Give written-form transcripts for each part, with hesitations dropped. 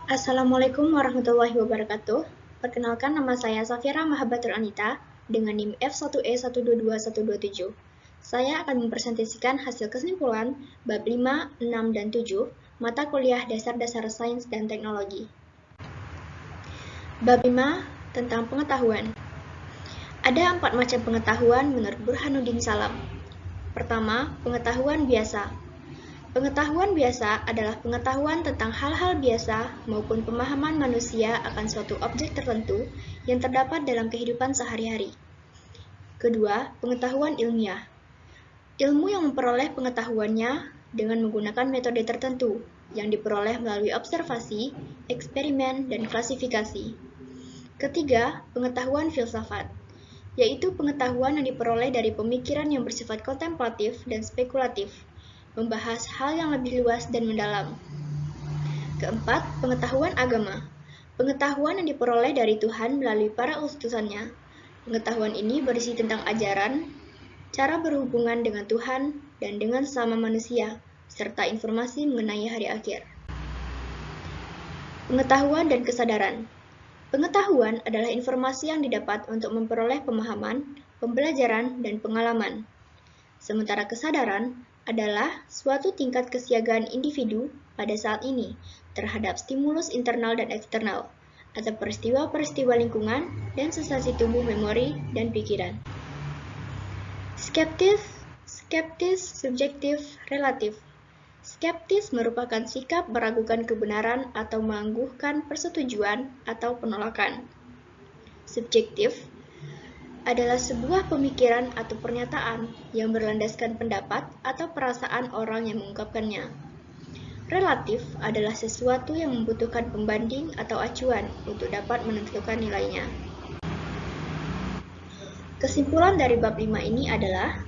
Assalamualaikum warahmatullahi wabarakatuh. Perkenalkan, nama saya Safira Mahabatur Anita dengan NIM F1E122127. Saya akan mempresentasikan hasil kesimpulan bab 5, 6, dan 7 mata kuliah Dasar-Dasar Sains dan Teknologi. Bab 5 tentang pengetahuan. Ada 4 macam pengetahuan menurut Burhanuddin Salam. Pertama, pengetahuan biasa. Pengetahuan biasa adalah pengetahuan tentang hal-hal biasa maupun pemahaman manusia akan suatu objek tertentu yang terdapat dalam kehidupan sehari-hari. Kedua, pengetahuan ilmiah. Ilmu yang memperoleh pengetahuannya dengan menggunakan metode tertentu yang diperoleh melalui observasi, eksperimen, dan klasifikasi. Ketiga, pengetahuan filsafat, yaitu pengetahuan yang diperoleh dari pemikiran yang bersifat kontemplatif dan spekulatif, membahas hal yang lebih luas dan mendalam. Keempat, pengetahuan agama. Pengetahuan yang diperoleh dari Tuhan melalui para utusannya. Pengetahuan ini berisi tentang ajaran, cara berhubungan dengan Tuhan dan dengan sesama manusia, serta informasi mengenai hari akhir. Pengetahuan dan kesadaran. Pengetahuan adalah informasi yang didapat untuk memperoleh pemahaman, pembelajaran, dan pengalaman. Sementara kesadaran adalah suatu tingkat kesiagaan individu pada saat ini terhadap stimulus internal dan eksternal, atau peristiwa-peristiwa lingkungan dan sensasi tubuh, memori, dan pikiran. Skeptis, subjektif, relatif. Skeptis merupakan sikap meragukan kebenaran atau menangguhkan persetujuan atau penolakan. Subjektif adalah sebuah pemikiran atau pernyataan yang berlandaskan pendapat atau perasaan orang yang mengungkapkannya. Relatif adalah sesuatu yang membutuhkan pembanding atau acuan untuk dapat menentukan nilainya. Kesimpulan dari bab 5 ini adalah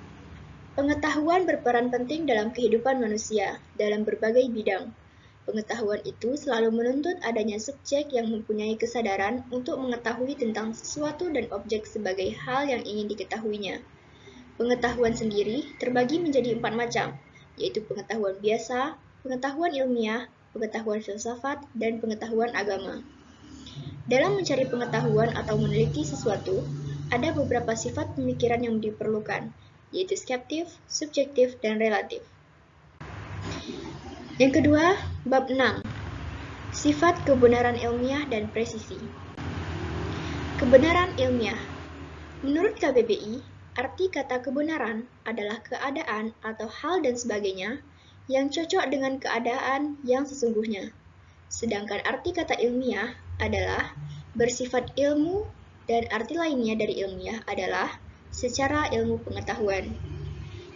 pengetahuan berperan penting dalam kehidupan manusia dalam berbagai bidang. Pengetahuan itu selalu menuntut adanya subjek yang mempunyai kesadaran untuk mengetahui tentang sesuatu dan objek sebagai hal yang ingin diketahuinya. Pengetahuan sendiri terbagi menjadi 4 macam, yaitu pengetahuan biasa, pengetahuan ilmiah, pengetahuan filsafat, dan pengetahuan agama. Dalam mencari pengetahuan atau meneliti sesuatu, ada beberapa sifat pemikiran yang diperlukan, yaitu skeptif, subjektif, dan relatif. Yang kedua, bab 6. Sifat kebenaran ilmiah dan presisi. Kebenaran ilmiah. Menurut KBBI, arti kata kebenaran adalah keadaan atau hal dan sebagainya yang cocok dengan keadaan yang sesungguhnya. Sedangkan arti kata ilmiah adalah bersifat ilmu, dan arti lainnya dari ilmiah adalah secara ilmu pengetahuan.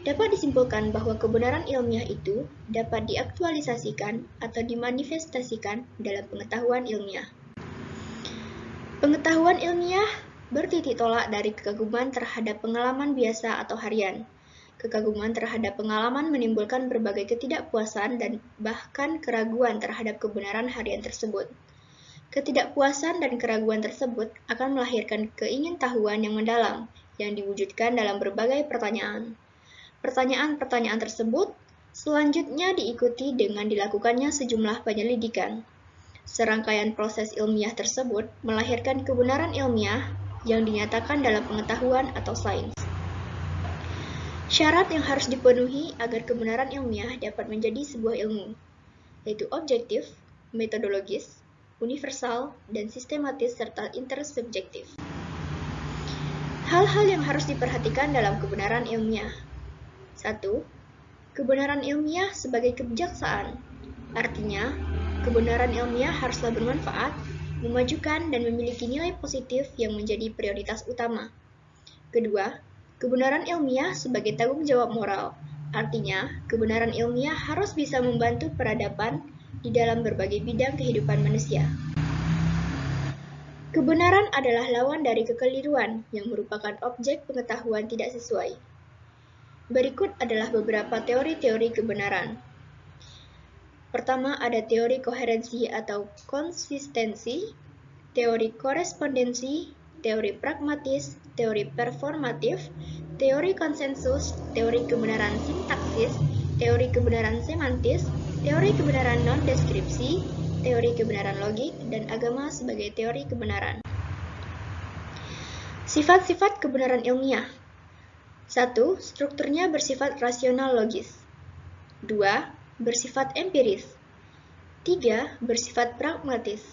Dapat disimpulkan bahwa kebenaran ilmiah itu dapat diaktualisasikan atau dimanifestasikan dalam pengetahuan ilmiah. Pengetahuan ilmiah bertitik tolak dari kekaguman terhadap pengalaman biasa atau harian. Kekaguman terhadap pengalaman menimbulkan berbagai ketidakpuasan dan bahkan keraguan terhadap kebenaran harian tersebut. Ketidakpuasan dan keraguan tersebut akan melahirkan keingintahuan yang mendalam yang diwujudkan dalam berbagai pertanyaan. Pertanyaan-pertanyaan tersebut selanjutnya diikuti dengan dilakukannya sejumlah penyelidikan. Serangkaian proses ilmiah tersebut melahirkan kebenaran ilmiah yang dinyatakan dalam pengetahuan atau sains. Syarat yang harus dipenuhi agar kebenaran ilmiah dapat menjadi sebuah ilmu, yaitu objektif, metodologis, universal, dan sistematis serta intersubjektif. Hal-hal yang harus diperhatikan dalam kebenaran ilmiah. 1. Kebenaran ilmiah sebagai kebijaksanaan. Artinya, kebenaran ilmiah haruslah bermanfaat, memajukan, dan memiliki nilai positif yang menjadi prioritas utama. Kedua, kebenaran ilmiah sebagai tanggung jawab moral. Artinya, kebenaran ilmiah harus bisa membantu peradaban di dalam berbagai bidang kehidupan manusia. Kebenaran adalah lawan dari kekeliruan yang merupakan objek pengetahuan tidak sesuai. Berikut adalah beberapa teori-teori kebenaran. Pertama, ada teori koherensi atau konsistensi, teori korespondensi, teori pragmatis, teori performatif, teori konsensus, teori kebenaran sintaksis, teori kebenaran semantis, teori kebenaran non-deskripsi, teori kebenaran logik dan agama sebagai teori kebenaran. Sifat-sifat kebenaran ilmiah. 1. Strukturnya bersifat rasional logis. 2. Bersifat empiris. 3. Bersifat pragmatis.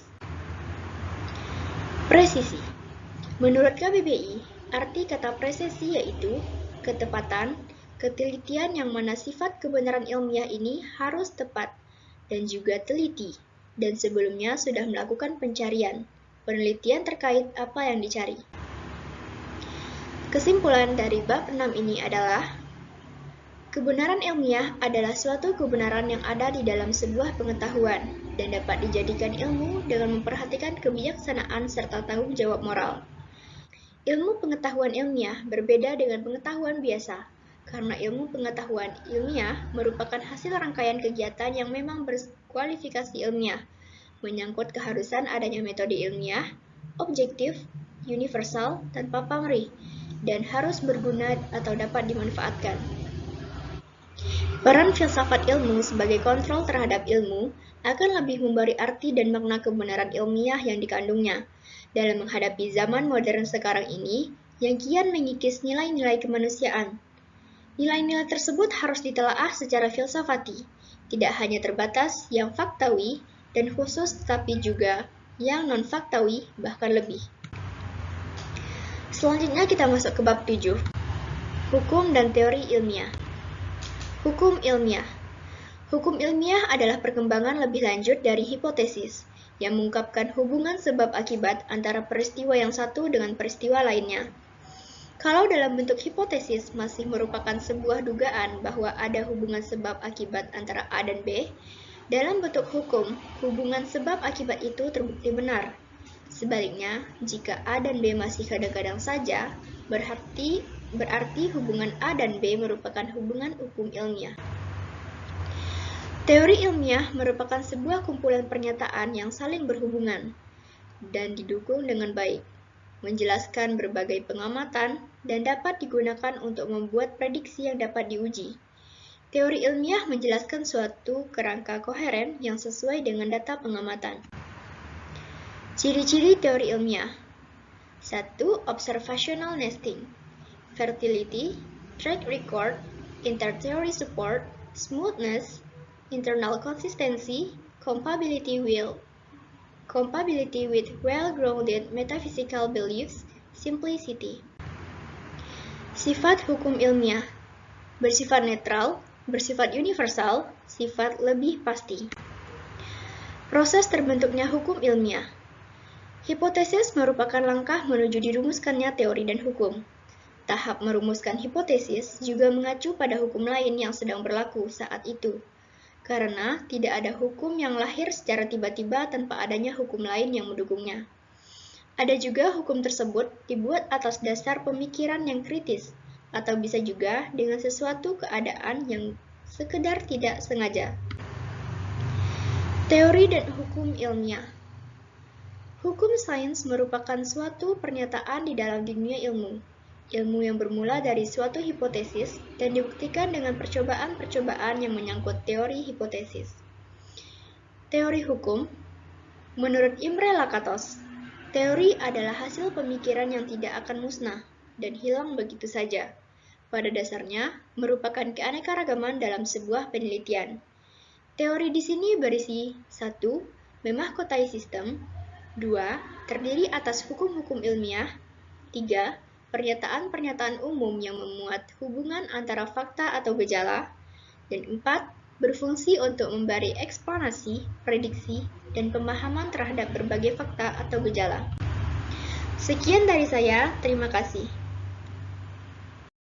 Presisi. Menurut KBBI, arti kata presisi yaitu ketepatan, ketelitian yang mana sifat kebenaran ilmiah ini harus tepat dan juga teliti, dan sebelumnya sudah melakukan pencarian, penelitian terkait apa yang dicari. Kesimpulan dari bab 6 ini adalah kebenaran ilmiah adalah suatu kebenaran yang ada di dalam sebuah pengetahuan dan dapat dijadikan ilmu dengan memperhatikan kebijaksanaan serta tanggung jawab moral. Ilmu pengetahuan ilmiah berbeda dengan pengetahuan biasa, karena ilmu pengetahuan ilmiah merupakan hasil rangkaian kegiatan yang memang berkualifikasi ilmiah, menyangkut keharusan adanya metode ilmiah, objektif, universal, tanpa pamrih, dan harus berguna atau dapat dimanfaatkan. Peran filsafat ilmu sebagai kontrol terhadap ilmu akan lebih memberi arti dan makna kebenaran ilmiah yang dikandungnya dalam menghadapi zaman modern sekarang ini yang kian mengikis nilai-nilai kemanusiaan. Nilai-nilai tersebut harus ditelaah secara filsafati, tidak hanya terbatas yang faktawi dan khusus tetapi juga yang non-faktawi bahkan lebih. Selanjutnya kita masuk ke bab 7. Hukum dan teori ilmiah. Hukum ilmiah. Hukum ilmiah adalah perkembangan lebih lanjut dari hipotesis yang mengungkapkan hubungan sebab akibat antara peristiwa yang satu dengan peristiwa lainnya. Kalau dalam bentuk hipotesis masih merupakan sebuah dugaan bahwa ada hubungan sebab akibat antara A dan B, dalam bentuk hukum, hubungan sebab akibat itu terbukti benar. Sebaliknya, jika A dan B masih kadang-kadang saja, berarti hubungan A dan B merupakan hubungan hukum ilmiah. Teori ilmiah merupakan sebuah kumpulan pernyataan yang saling berhubungan dan didukung dengan baik, menjelaskan berbagai pengamatan, dan dapat digunakan untuk membuat prediksi yang dapat diuji. Teori ilmiah menjelaskan suatu kerangka koheren yang sesuai dengan data pengamatan. Ciri-ciri teori ilmiah. 1. Observational nesting. Fertility, track record, inter-theory support, smoothness, internal consistency, compatibility with well-grounded metaphysical beliefs, simplicity. Sifat hukum ilmiah. Bersifat netral, bersifat universal, sifat lebih pasti. Proses terbentuknya hukum ilmiah. Hipotesis merupakan langkah menuju dirumuskannya teori dan hukum. Tahap merumuskan hipotesis juga mengacu pada hukum lain yang sedang berlaku saat itu, karena tidak ada hukum yang lahir secara tiba-tiba tanpa adanya hukum lain yang mendukungnya. Ada juga hukum tersebut dibuat atas dasar pemikiran yang kritis, atau bisa juga dengan sesuatu keadaan yang sekedar tidak sengaja. Teori dan hukum ilmiah. Hukum sains merupakan suatu pernyataan di dalam dunia ilmu. Ilmu yang bermula dari suatu hipotesis dan dibuktikan dengan percobaan-percobaan yang menyangkut teori hipotesis. Teori hukum. Menurut Imre Lakatos, teori adalah hasil pemikiran yang tidak akan musnah dan hilang begitu saja. Pada dasarnya, merupakan keanekaragaman dalam sebuah penelitian. Teori di sini berisi 1. Memahkotai sistem, 2. Terdiri atas hukum-hukum ilmiah, 3. Pernyataan-pernyataan umum yang memuat hubungan antara fakta atau gejala, dan 4. Berfungsi untuk memberi eksplanasi, prediksi, dan pemahaman terhadap berbagai fakta atau gejala. Sekian dari saya, terima kasih.